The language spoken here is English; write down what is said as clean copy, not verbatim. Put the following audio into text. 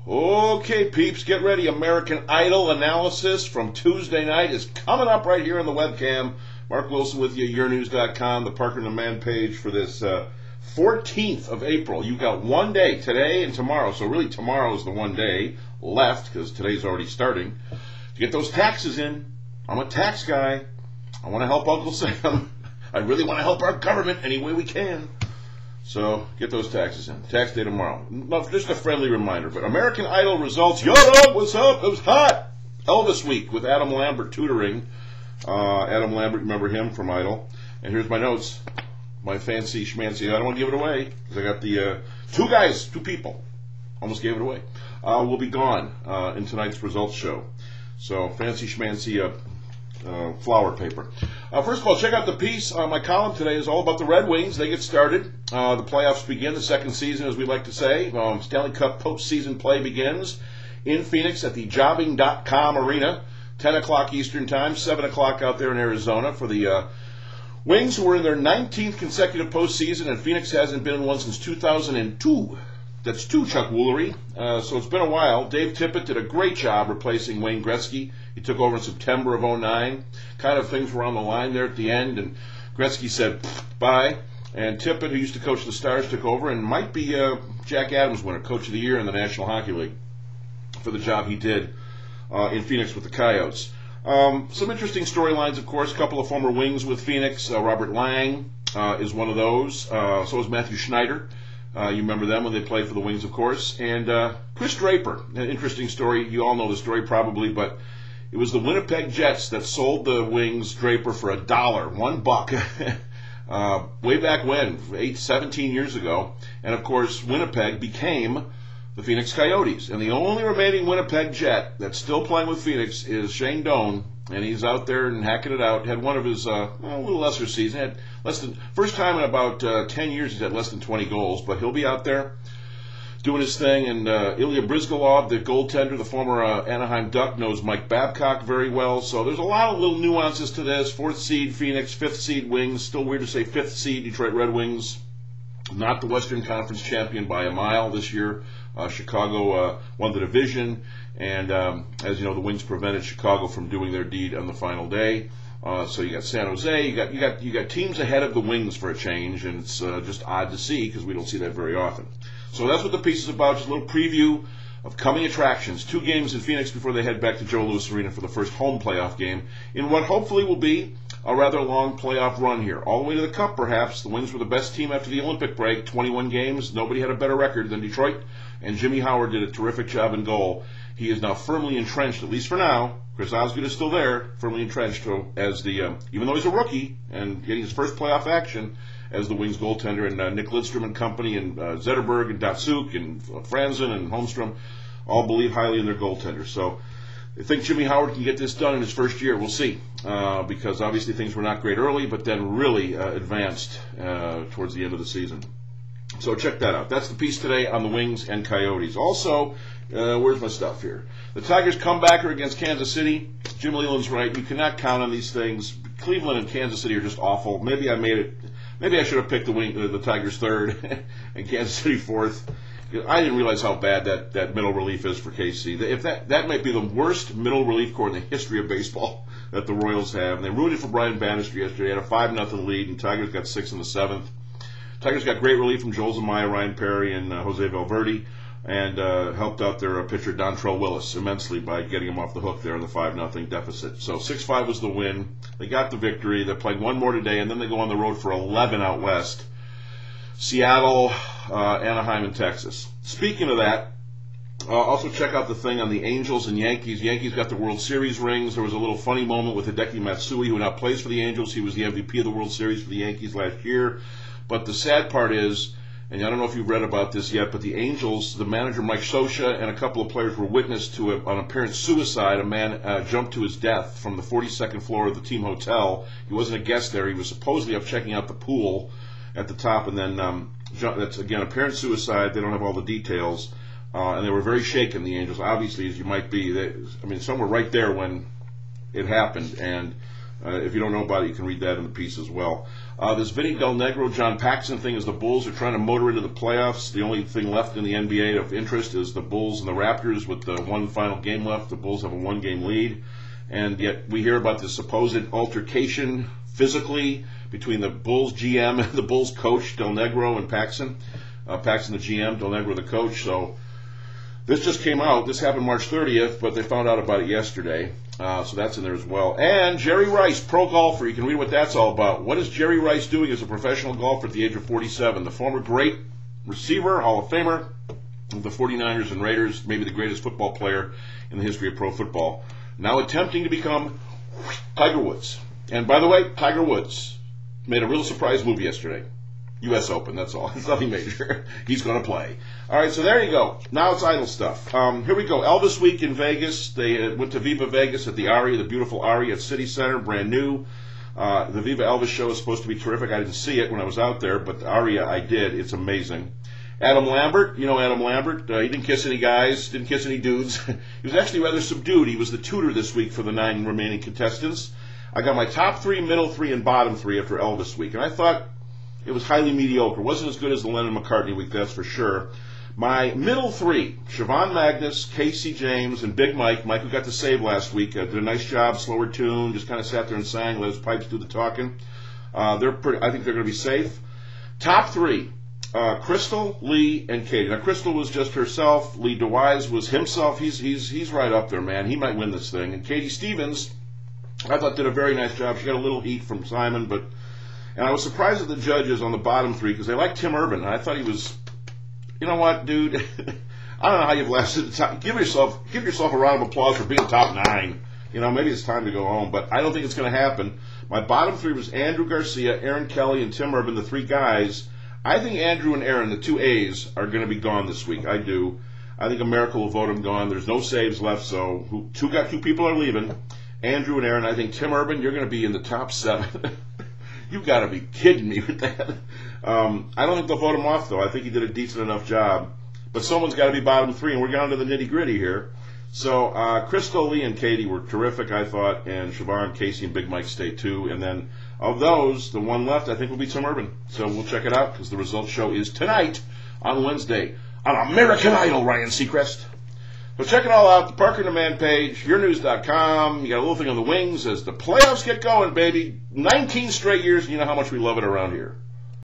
Okay, peeps, get ready. American Idol analysis from Tuesday night is coming up right here on the webcam. Mark Wilson with you, yournews.com, the Parker and the Man page for this 14th of April. You've got one day, today and tomorrow, so really tomorrow is the one day left because today's already starting, to get those taxes in. I'm a tax guy. I want to help Uncle Sam. I really want to help our government any way we can. So get those taxes in. Tax day tomorrow. Just a friendly reminder. But American Idol results. Yo, what's up? It was hot. Elvis week with Adam Lambert tutoring. Adam Lambert, remember him from Idol. And here's my notes. My fancy schmancy. I don't want to give it away because I got the two people. Almost gave it away. Will be gone in tonight's results show. So fancy schmancy flower paper. First of all, check out the piece. My column today is all about the Red Wings. They get started. The playoffs begin, the second season, as we like to say. Stanley Cup postseason play begins in Phoenix at the jobbing.com arena, 10 o'clock Eastern Time, 7 o'clock out there in Arizona for the Wings, who are in their 19th consecutive postseason, and Phoenix hasn't been in one since 2002. That's two, Chuck Woolery. So it's been a while. Dave Tippett did a great job replacing Wayne Gretzky. He took over in September of 2009. Kind of things were on the line there at the end, and Gretzky said bye. And Tippett, who used to coach the Stars, took over and might be Jack Adams winner, Coach of the Year in the National Hockey League for the job he did in Phoenix with the Coyotes. Some interesting storylines, of course. A couple of former Wings with Phoenix. Robert Lang is one of those. So is Matthew Schneider. You remember them when they played for the Wings, of course. And Chris Draper, an interesting story. You all know the story probably, but it was the Winnipeg Jets that sold the Wings Draper for $1. Way back when, 17 years ago. And, of course, Winnipeg became the Phoenix Coyotes. And the only remaining Winnipeg Jet that's still playing with Phoenix is Shane Doan. And he's out there and hacking it out. Had one of his, a little lesser season. Had less than, first time in about 10 years he's had less than 20 goals. But he'll be out there doing his thing. And Ilya Bryzgalov, the goaltender, the former Anaheim Duck, knows Mike Babcock very well. So there's a lot of little nuances to this. 4th seed Phoenix, 5th seed Wings. Still weird to say 5th seed Detroit Red Wings. Not the Western Conference champion by a mile this year. Chicago won the division. And as you know, the Wings prevented Chicago from doing their deed on the final day. So you got San Jose, you got teams ahead of the Wings for a change, and it's just odd to see because we don't see that very often. So that's what the piece is about, just a little preview of coming attractions. 2 games in Phoenix before they head back to Joe Louis Arena for the first home playoff game in what hopefully will be a rather long playoff run here. All the way to the Cup, perhaps. The Wings were the best team after the Olympic break, 21 games. Nobody had a better record than Detroit, and Jimmy Howard did a terrific job in goal. He is now firmly entrenched, at least for now. Chris Osgood is still there, firmly entrenched as the, even though he's a rookie and getting his first playoff action as the Wings goaltender, and Nick Lidstrom and company, and Zetterberg and Datsuk and Franzen and Holmstrom all believe highly in their goaltender. So I think Jimmy Howard can get this done in his first year. We'll see, because obviously things were not great early, but then really advanced towards the end of the season. So check that out. That's the piece today on the Wings and Coyotes. Also, where's my stuff here? The Tigers comebacker against Kansas City. Jim Leland's right. You cannot count on these things. Cleveland and Kansas City are just awful. Maybe I should have picked the Tigers third and Kansas City fourth. I didn't realize how bad that middle relief is for KC. If that might be the worst middle relief corps in the history of baseball that the Royals have. And they ruined it for Brian Bannister yesterday. Had a 5-0 lead, and Tigers got 6 in the 7th. Tigers got great relief from Joel Zumaya, Ryan Perry, and Jose Valverde, and helped out their pitcher Dontrell Willis immensely by getting him off the hook there in the 5-0 deficit. So 6-5 was the win. They got the victory. They're playing one more today, and then they go on the road for 11 out west. Seattle, Anaheim, and Texas. Speaking of that, also check out the thing on the Angels and Yankees. Yankees got the World Series rings. There was a little funny moment with Hideki Matsui, who now plays for the Angels. He was the MVP of the World Series for the Yankees last year. But the sad part is, and I don't know if you've read about this yet, but the Angels, the manager Mike Scioscia and a couple of players were witness to an apparent suicide. A man jumped to his death from the 42nd floor of the team hotel. He wasn't a guest there. He was supposedly up checking out the pool at the top, and then that's, again, apparent suicide. They don't have all the details. And they were very shaken, the Angels, obviously, as you might be. Some were right there when it happened, and If you don't know about it, you can read that in the piece as well. This Vinny Del Negro, John Paxson thing is the Bulls are trying to motor into the playoffs. The only thing left in the NBA of interest is the Bulls and the Raptors with the one final game left. The Bulls have a one-game lead. And yet we hear about this supposed altercation physically between the Bulls GM and the Bulls coach, Del Negro, and Paxson. Paxson the GM, Del Negro the coach. So this just came out. This happened March 30th, but they found out about it yesterday. So that's in there as well. And Jerry Rice, pro golfer. You can read what that's all about. What is Jerry Rice doing as a professional golfer at the age of 47? The former great receiver, Hall of Famer of the 49ers and Raiders, maybe the greatest football player in the history of pro football. Now attempting to become Tiger Woods. And by the way, Tiger Woods made a real surprise move yesterday. U.S. Open, that's all. It's nothing major. He's going to play. All right, so there you go. Now it's idle stuff. Here we go. Elvis Week in Vegas. They went to Viva Vegas at the Aria, the beautiful Aria at City Center, brand new. The Viva Elvis show is supposed to be terrific. I didn't see it when I was out there, but the Aria I did. It's amazing. Adam Lambert, you know Adam Lambert. He didn't kiss any guys, didn't kiss any dudes. He was actually rather subdued. He was the tutor this week for the 9 remaining contestants. I got my top 3, middle 3, and bottom 3 after Elvis Week, and I thought it was highly mediocre. Wasn't as good as the Lennon-McCartney Week, that's for sure. My middle 3, Siobhan Magnus, Casey James, and Big Mike. Mike, who got the save last week, did a nice job, slower tune, just kind of sat there and sang, let his pipes do the talking. I think they're going to be safe. Top 3. Crystal, Lee, and Katie. Now, Crystal was just herself. Lee DeWise was himself. He's right up there, man. He might win this thing. And Katie Stevens, I thought, did a very nice job. She got a little heat from Simon, and I was surprised at the judges on the bottom 3 because they liked Tim Urban. And I thought he was, you know what, dude? I don't know how you've lasted the top. Give yourself a round of applause for being top 9. You know, maybe it's time to go home, but I don't think it's going to happen. My bottom 3 was Andrew Garcia, Aaron Kelly, and Tim Urban, the 3 guys. I think Andrew and Aaron, the 2 A's, are going to be gone this week. I do. I think America will vote them gone. There's no saves left, so two people are leaving. Andrew and Aaron. I think Tim Urban, you're going to be in the top 7. You've got to be kidding me with that. I don't think they'll vote him off, though. I think he did a decent enough job. But someone's got to be bottom 3, and we're down to the nitty-gritty here. So Crystal, Lee, and Katie were terrific, I thought, and Siobhan, Casey, and Big Mike stay 2. And then of those, the one left, I think, will be Tim Urban. So we'll check it out because the results show is tonight on Wednesday on American Idol, Ryan Seacrest. So check it all out, the Parker and the Man page, yournews.com. You got a little thing on the wings as the playoffs get going, baby. 19 straight years, and you know how much we love it around here.